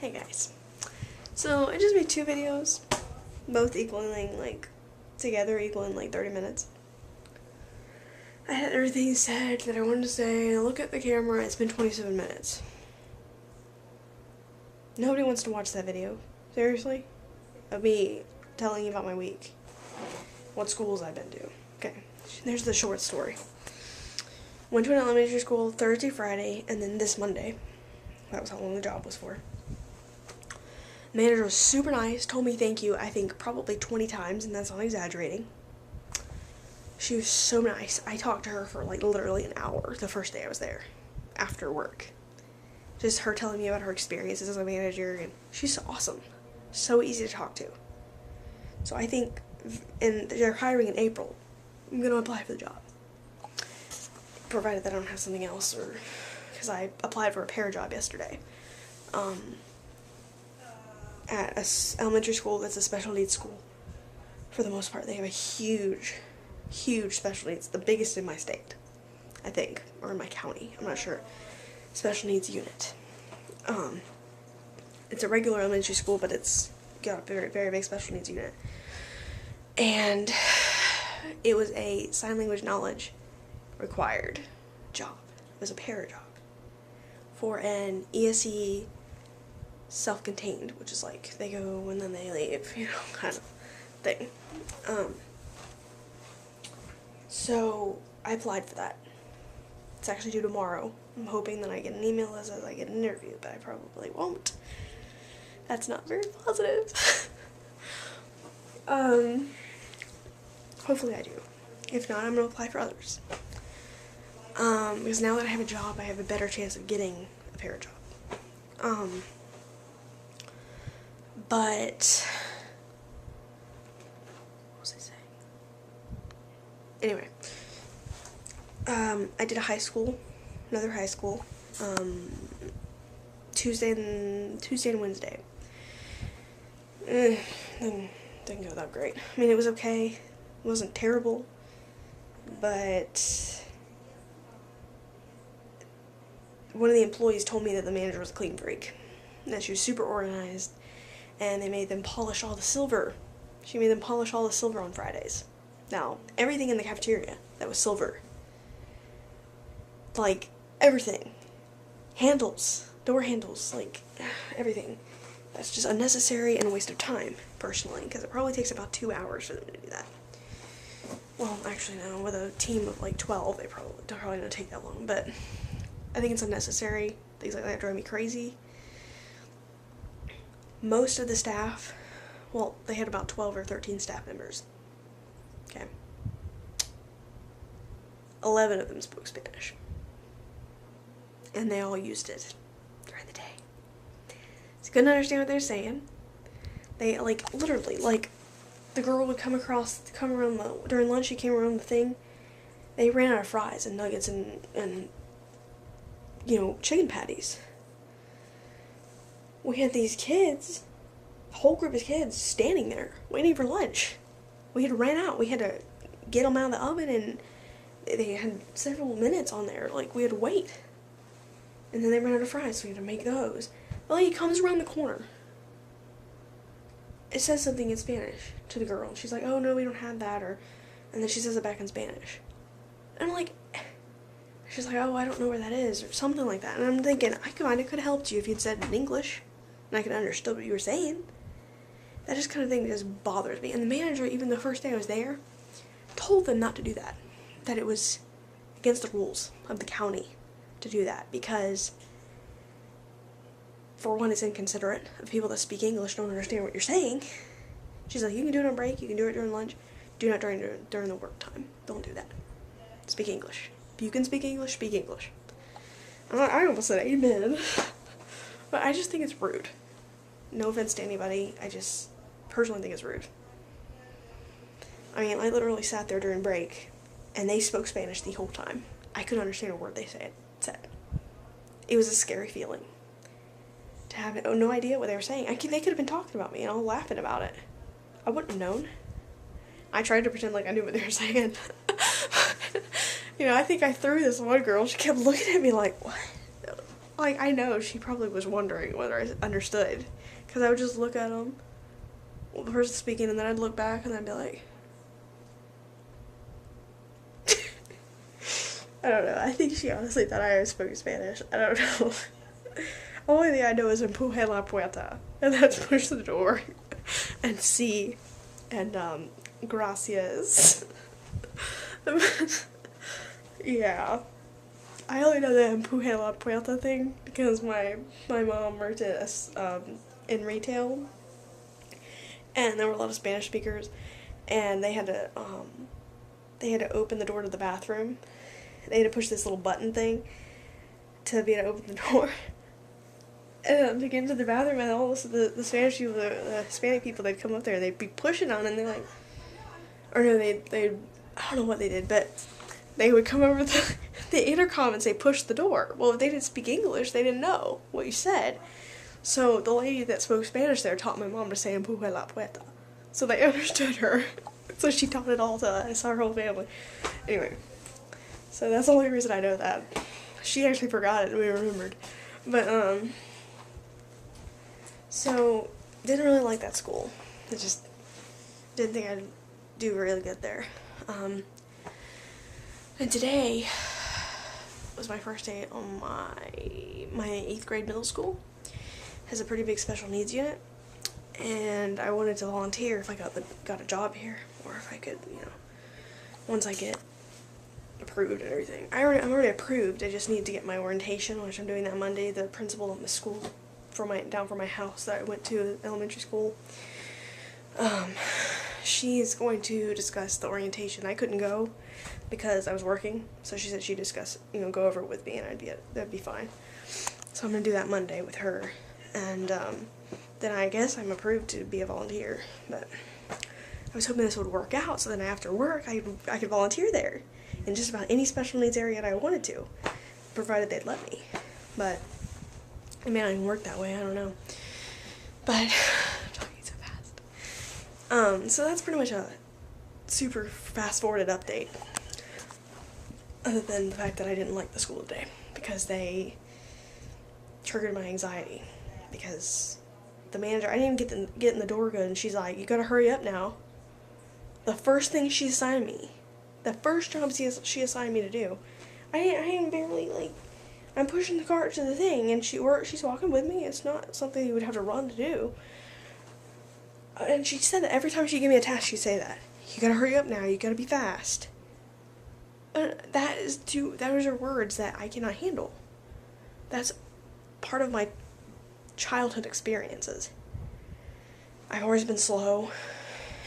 Hey guys. So I just made 2 videos, both equaling together equaling 30 minutes. I had everything said that I wanted to say. Look at the camera, it's been 27 minutes. Nobody wants to watch that video. Seriously? Of me telling you about my week. What schools I've been to. Okay, there's the short story. Went to an elementary school Thursday, Friday, and then this Monday. That was how long the job was for. The manager was super nice, told me thank you, I think probably 20 times, and that's not exaggerating. She was so nice. I talked to her for literally an hour the first day I was there, after work. Just her telling me about her experiences as a manager, and she's awesome. So easy to talk to. So I think, and they're hiring in April, I'm going to apply for the job. Provided that I don't have something else, or, because I applied for a pair job yesterday. At a elementary school that's a special needs school. For the most part, they have a huge special needs, the biggest in my state, I think, or in my county, I'm not sure, special needs unit. It's a regular elementary school, but it's got a very, very big special needs unit. And it was a sign language knowledge required job. It was a para job for an ESE self-contained, which is they go and then they leave, kind of thing. So I applied for that. It's actually due tomorrow. I'm hoping that I get an email that says I get an interview, but I probably won't. That's not very positive. Hopefully I do. If not, I'm gonna apply for others. Because now that I have a job, I have a better chance of getting a para job. But what was I saying? Anyway, I did another high school, Tuesday and Wednesday. Didn't go that great. I mean, it was okay. It wasn't terrible, but one of the employees told me that the manager was a clean freak, and that she was super organized, and they made them polish all the silver. She made them polish all the silver on Fridays. Now, everything in the cafeteria that was silver, everything, handles, door handles, everything. That's just unnecessary and a waste of time, personally, because it probably takes about 2 hours for them to do that. Well, actually, no, with a team of 12, they're probably going to take that long, but I think it's unnecessary. Things like that drive me crazy. Most of the staff, well, they had about 12 or 13 staff members. Okay. 11 of them spoke Spanish. And they all used it during the day. So couldn't understand what they were saying. They, literally, the girl would come around during lunch, she came around the thing. They ran out of fries and nuggets and chicken patties. We had these kids, a whole group of kids, standing there, waiting for lunch. We had ran out. We had to get them out of the oven, and they had several minutes on there. We had to wait. And then they ran out of fries, so we had to make those. The lady comes around the corner. It says something in Spanish to the girl. She's like, oh, no, we don't have that. And then she says it back in Spanish. And I'm like, she's like, oh, I don't know where that is, or something like that. And I'm thinking, I could have helped you if you'd said it in English, and I could have understood what you were saying. That just kind of thing just bothers me. And the manager, even the first day I was there, told them not to do that. That it was against the rules of the county to do that, because, for one, it's inconsiderate of people that speak English don't understand what you're saying. She's like, you can do it on break, you can do it during lunch, do not during the work time. Don't do that. Speak English. If you can speak English, speak English. I almost said amen. But I just think it's rude. No offense to anybody, I just personally think it's rude. I mean, I literally sat there during break, and they spoke Spanish the whole time. I couldn't understand a word they said. It was a scary feeling to have no idea what they were saying. They could have been talking about me and all laughing about it. I wouldn't have known. I tried to pretend like I knew what they were saying. I think I threw this one girl. She kept looking at me like, what? like, I know she probably was wondering whether I understood, because I would just look at them, the person speaking, and then I'd look back and I'd be like, I don't know. I think she honestly thought I spoke Spanish. I don't know. Only thing I know is empuje la puerta, and that's push the door, and sí, and gracias. Yeah. I only know the empuje la puerta thing because my mom worked at in retail, and there were a lot of Spanish speakers, and they had to open the door to the bathroom. They had to push this little button thing to be able to open the door. And to get into the bathroom, and all this, the Spanish people, the Hispanic people, they'd come up there, and they'd be pushing on, and they're like, or no, they I don't know what they did, but they would come over the intercom and say, push the door. Well, if they didn't speak English, they didn't know what you said. So the lady that spoke Spanish there taught my mom to say empuje la puerta. So they understood her. So she taught it all to us, our whole family. Anyway. So that's the only reason I know that. She actually forgot it and we remembered. But, so, didn't really like that school. I just didn't think I'd do really good there. And today was my first day on my 8th grade middle school. Has a pretty big special needs unit. And I wanted to volunteer if I got a job here. Or if I could, once I get approved and everything. I'm already approved. I just need to get my orientation, which I'm doing that Monday. The principal of the school down from my house that I went to elementary school, she's going to discuss the orientation. I couldn't go because I was working, so she said she'd discuss, go over it with me, and that'd be fine. So I'm gonna do that Monday with her, and then I guess I'm approved to be a volunteer. But I was hoping this would work out, so then after work I could volunteer there in just about any special needs area that I wanted to, provided they'd let me. But it may not even work that way, I don't know. But I'm talking so fast. So that's pretty much a super fast-forwarded update. Other than the fact that I didn't like the school today, because they triggered my anxiety. Because the manager, I didn't even get in the door good, and she's like, you gotta hurry up now. The first thing she assigned me, the first job she assigned me to do, I ain't barely, I'm pushing the cart to the thing, and she's walking with me. It's not something you would have to run to do. And she said that every time she gave me a task, she'd say that. You gotta hurry up now, you gotta be fast. Those are words that I cannot handle. That's part of my childhood experiences. I've always been slow,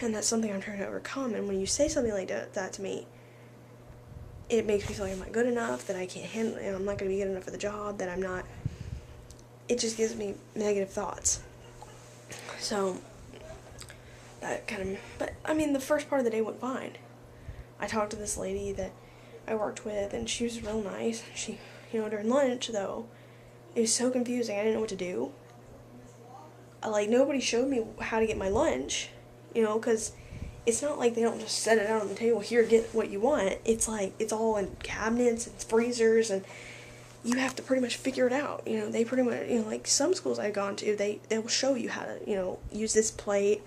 and that's something I'm trying to overcome. And when you say something like that to me, it makes me feel like I'm not good enough, that I can't handle it, and I'm not going to be good enough for the job, that I'm not. It just gives me negative thoughts. So, that kind of. But, I mean, the first part of the day went fine. I talked to this lady that I worked with, and she was real nice. She, during lunch, though, it was so confusing. I didn't know what to do. Nobody showed me how to get my lunch, because it's not like they don't just set it out on the table, here, get what you want. It's it's all in cabinets and freezers, and you have to pretty much figure it out. They pretty much, some schools I've gone to, they will show you how to, use this plate,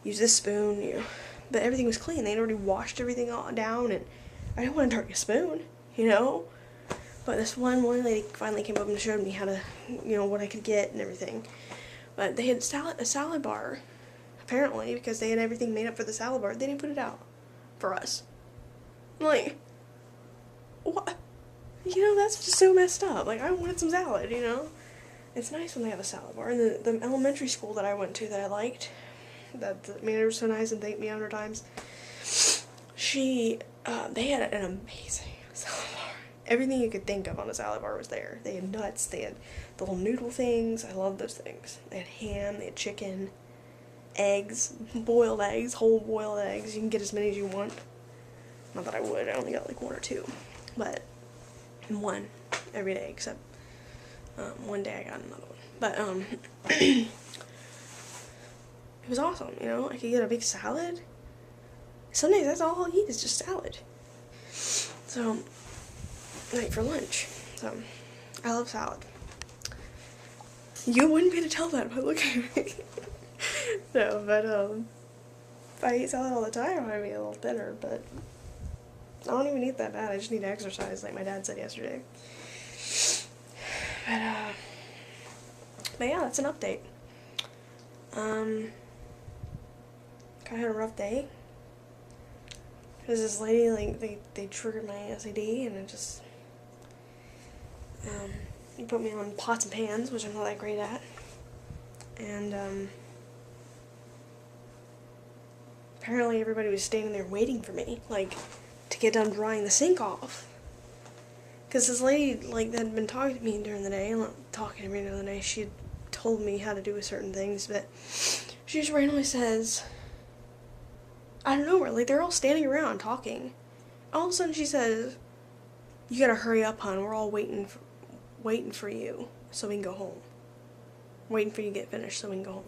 use this spoon, but everything was clean. They'd already washed everything all down, and I didn't want to turn a spoon, But this one lady finally came up and showed me how to, what I could get and everything. But they had a salad bar, apparently, because they had everything made up for the salad bar. They didn't put it out for us. I'm like, what? That's just so messed up. I wanted some salad, It's nice when they have a salad bar. And the elementary school that I went to that I liked, that the manager was so nice and thanked me 100 times, they had an amazing salad bar. Everything you could think of on a salad bar was there. They had nuts, they had the little noodle things. I love those things. They had ham, they had chicken, eggs, boiled eggs, whole boiled eggs. You can get as many as you want. Not that I would, I only got 1 or 2. But one every day, except one day I got another one. But it was awesome, I could get a big salad. Some days that's all I'll eat is just salad. So, for lunch. So, I love salad. You wouldn't be able to tell that by looking at me. No, but if I eat salad all the time, I might be a little thinner, but I don't even eat that bad. I just need to exercise, like my dad said yesterday. But yeah, that's an update. Kinda had a rough day. Because this lady, like, they triggered my SAD, and it just, you put me on pots and pans, which I'm not that great at. And, apparently everybody was standing there waiting for me, like, to get done drying the sink off. Because this lady, like, that had been talking to me during the day, and not talking to me during the day, she had told me how to do certain things, but she just randomly says, I don't know, like, they're all standing around talking. All of a sudden she says, you gotta hurry up, hon, we're all waiting for you so we can go home. Waiting for you to get finished so we can go home.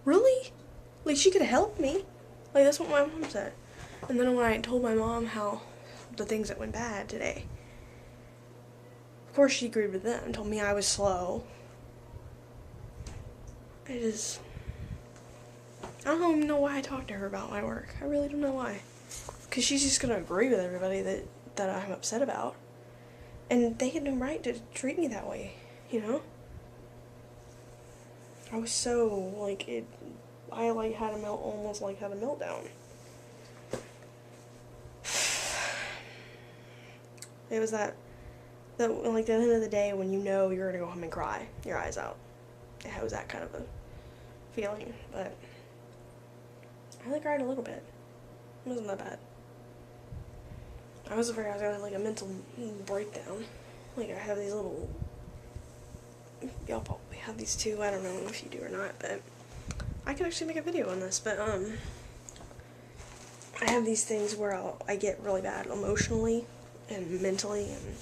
Really? Like, she could have helped me. Like, that's what my mom said. And then when I told my mom how the things that went bad today, of course she agreed with them, told me I was slow. I don't even know why I talked to her about my work. I really don't know why. Because she's just going to agree with everybody that I'm upset about. And they had no right to treat me that way, you know? I was so, like, I, like, almost, like, had a meltdown. It was like, at the end of the day, when you know you're going to go home and cry your eyes out. It was that kind of a feeling, but I only cried a little bit. It wasn't that bad. I was afraid I was going to have, like, a mental breakdown. Like, I have these little, y'all probably have these too, I don't know if you do or not, but I could actually make a video on this, but, I have these things where I get really bad emotionally and mentally, and,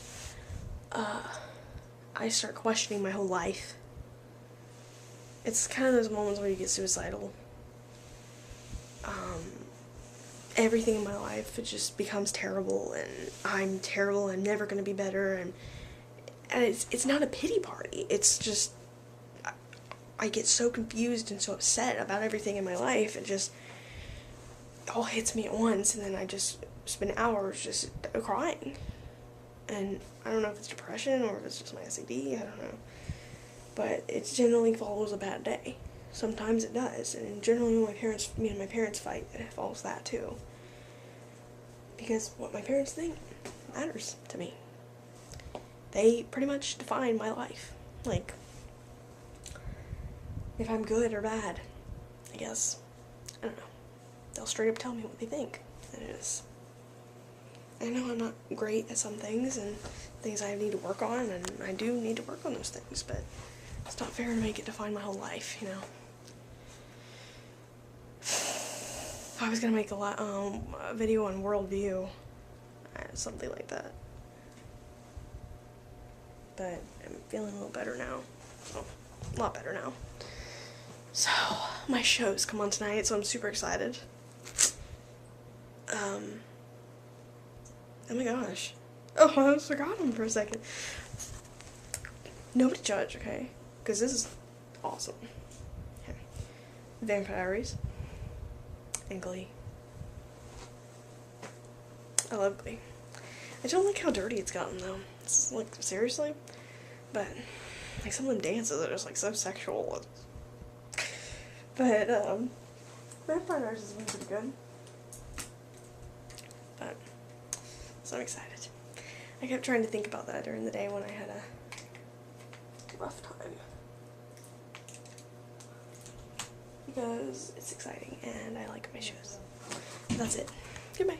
I start questioning my whole life. It's kind of those moments where you get suicidal. Everything in my life, it just becomes terrible, and I'm terrible, I'm never going to be better, and it's not a pity party. It's just, I get so confused and so upset about everything in my life. It just all hits me at once, and then I just spend hours just crying. And I don't know if it's depression or if it's just my SAD, I don't know. But it generally follows a bad day. Sometimes it does, and generally when me and my parents fight, it follows that too. Because what my parents think matters to me. They pretty much define my life. Like, if I'm good or bad, I guess. I don't know. They'll straight up tell me what they think. And it is. I know I'm not great at some things, and things I need to work on, and I do need to work on those things, but it's not fair to make it define my whole life, you know. If I was gonna make a video on worldview, something like that. But I'm feeling a little better now. Well, a lot better now. So, my shows come on tonight, so I'm super excited. Oh my gosh. Oh, I almost forgot them for a second. Nobody judge, okay? Because this is awesome. Okay. Vampire Diaries. And Glee. I love Glee. I don't like how dirty it's gotten, though. It's like, seriously? But, like, some of them dances are just, like, so sexual. But, Vampire Diaries has been pretty good. But, so I'm excited. I kept trying to think about that during the day when I had a rough time. Because it's exciting and I like my shows. That's it. Goodbye.